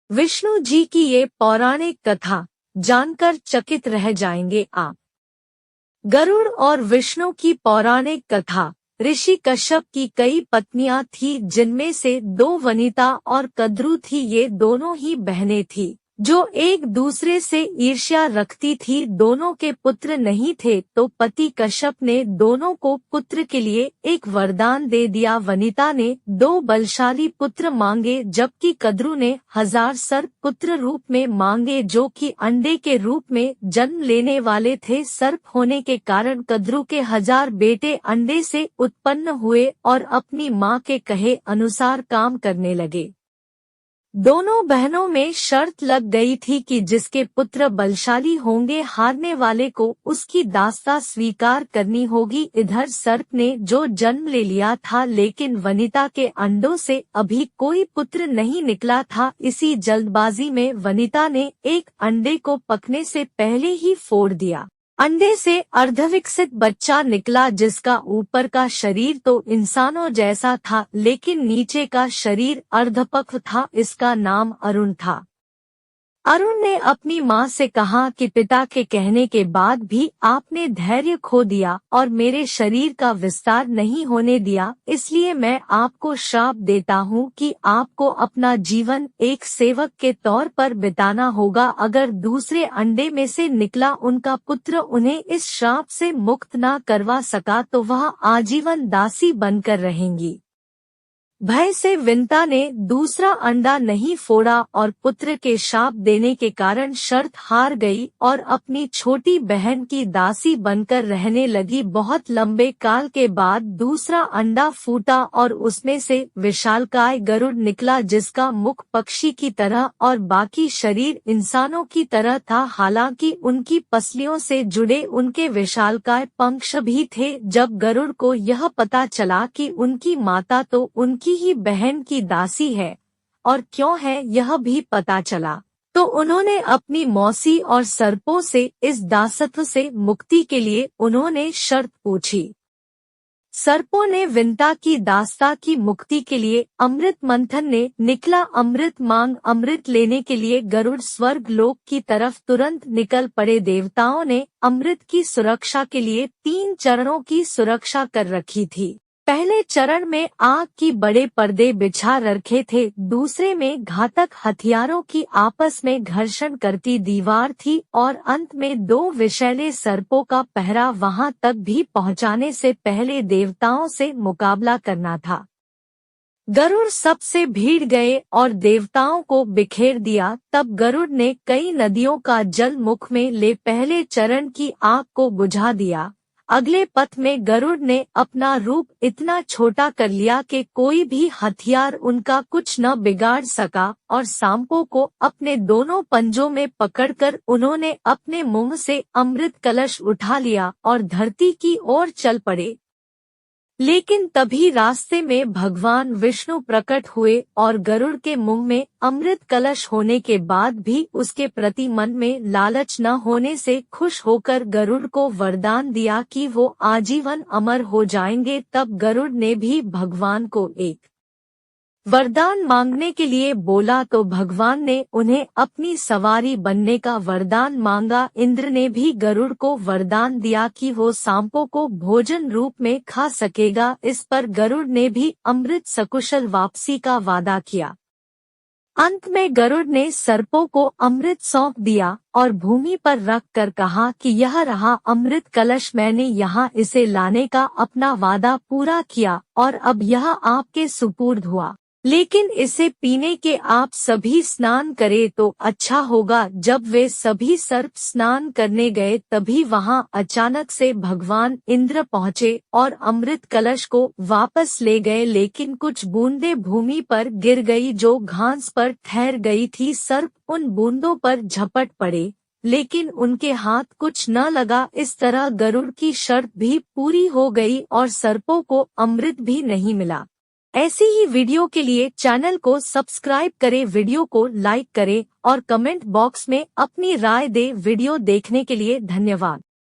विष्णु जी की ये पौराणिक कथा जानकर चकित रह जाएंगे आप। गरुड़ और विष्णु की पौराणिक कथा। ऋषि कश्यप की कई पत्नियां थी, जिनमें से 2 वनिता और कद्रु थी। ये दोनों ही बहनें थी जो एक दूसरे से ईर्ष्या रखती थी। दोनों के पुत्र नहीं थे, तो पति कश्यप ने दोनों को पुत्र के लिए एक वरदान दे दिया। वनिता ने 2 बलशाली पुत्र मांगे, जबकि कद्रु ने 1000 सर्प पुत्र रूप में मांगे, जो कि अंडे के रूप में जन्म लेने वाले थे। सर्प होने के कारण कद्रु के 1000 बेटे अंडे से उत्पन्न हुए और अपनी मां के कहे अनुसार काम करने लगे। दोनों बहनों में शर्त लग गई थी कि जिसके पुत्र बलशाली होंगे, हारने वाले को उसकी दास्ता स्वीकार करनी होगी। इधर सर्प ने जो जन्म ले लिया था, लेकिन वनिता के अंडों से अभी कोई पुत्र नहीं निकला था। इसी जल्दबाजी में वनिता ने एक अंडे को पकने से पहले ही फोड़ दिया। अंडे से अर्धविकसित बच्चा निकला, जिसका ऊपर का शरीर तो इंसानों जैसा था, लेकिन नीचे का शरीर अर्धपक्व था। इसका नाम अरुण था। अरुण ने अपनी मां से कहा कि पिता के कहने के बाद भी आपने धैर्य खो दिया और मेरे शरीर का विस्तार नहीं होने दिया, इसलिए मैं आपको श्राप देता हूं कि आपको अपना जीवन एक सेवक के तौर पर बिताना होगा। अगर दूसरे अंडे में से निकला उनका पुत्र उन्हें इस श्राप से मुक्त न करवा सका, तो वह आजीवन दासी बनकर रहेंगी। भय से विंता ने दूसरा अंडा नहीं फोड़ा और पुत्र के शाप देने के कारण शर्त हार गई और अपनी छोटी बहन की दासी बनकर रहने लगी। बहुत लंबे काल के बाद दूसरा अंडा फूटा और उसमें से विशालकाय गरुड़ निकला, जिसका मुख पक्षी की तरह और बाकी शरीर इंसानों की तरह था। हालांकि उनकी पसलियों से जुड़े उनके विशालकाय पंख भी थे। जब गरुड़ को यह पता चला कि उनकी माता तो उनकी ही बहन की दासी है और क्यों है यह भी पता चला, तो उन्होंने अपनी मौसी और सर्पों से इस दासत्व से मुक्ति के लिए उन्होंने शर्त पूछी। सर्पों ने विंता की दास्ता की मुक्ति के लिए अमृत मंथन ने निकला अमृत मांग। अमृत लेने के लिए गरुड़ स्वर्ग लोक की तरफ तुरंत निकल पड़े। देवताओं ने अमृत की सुरक्षा के लिए 3 चरणों की सुरक्षा कर रखी थी। पहले चरण में आग की बड़े पर्दे बिछा रखे थे, दूसरे में घातक हथियारों की आपस में घर्षण करती दीवार थी और अंत में 2 विषैले सर्पों का पहरा। वहां तक भी पहुंचाने से पहले देवताओं से मुकाबला करना था। गरुड़ सबसे भीड़ गए और देवताओं को बिखेर दिया। तब गरुड़ ने कई नदियों का जल मुख में ले पहले चरण की आग को बुझा दिया। अगले पथ में गरुड़ ने अपना रूप इतना छोटा कर लिया कि कोई भी हथियार उनका कुछ न बिगाड़ सका और सांपों को अपने दोनों पंजों में पकड़कर उन्होंने अपने मुंह से अमृत कलश उठा लिया और धरती की ओर चल पड़े। लेकिन तभी रास्ते में भगवान विष्णु प्रकट हुए और गरुड़ के मुंह में अमृत कलश होने के बाद भी उसके प्रति मन में लालच न होने से खुश होकर गरुड़ को वरदान दिया कि वो आजीवन अमर हो जाएंगे। तब गरुड़ ने भी भगवान को एक वरदान मांगने के लिए बोला, तो भगवान ने उन्हें अपनी सवारी बनने का वरदान मांगा। इंद्र ने भी गरुड़ को वरदान दिया कि वो सांपों को भोजन रूप में खा सकेगा। इस पर गरुड़ ने भी अमृत सकुशल वापसी का वादा किया। अंत में गरुड़ ने सर्पों को अमृत सौंप दिया और भूमि पर रख कर कहा कि यह रहा अमृत कलश, मैंने यहाँ इसे लाने का अपना वादा पूरा किया और अब यह आपके सुपुर्द हुआ, लेकिन इसे पीने के आप सभी स्नान करें तो अच्छा होगा। जब वे सभी सर्प स्नान करने गए, तभी वहां अचानक से भगवान इंद्र पहुंचे और अमृत कलश को वापस ले गए, लेकिन कुछ बूंदें भूमि पर गिर गई जो घास पर ठहर गई थी। सर्प उन बूंदों पर झपट पड़े, लेकिन उनके हाथ कुछ न लगा। इस तरह गरुड़ की शर्त भी पूरी हो गई और सर्पों को अमृत भी नहीं मिला। ऐसी ही वीडियो के लिए चैनल को सब्सक्राइब करें, वीडियो को लाइक करें और कमेंट बॉक्स में अपनी राय दें। वीडियो देखने के लिए धन्यवाद।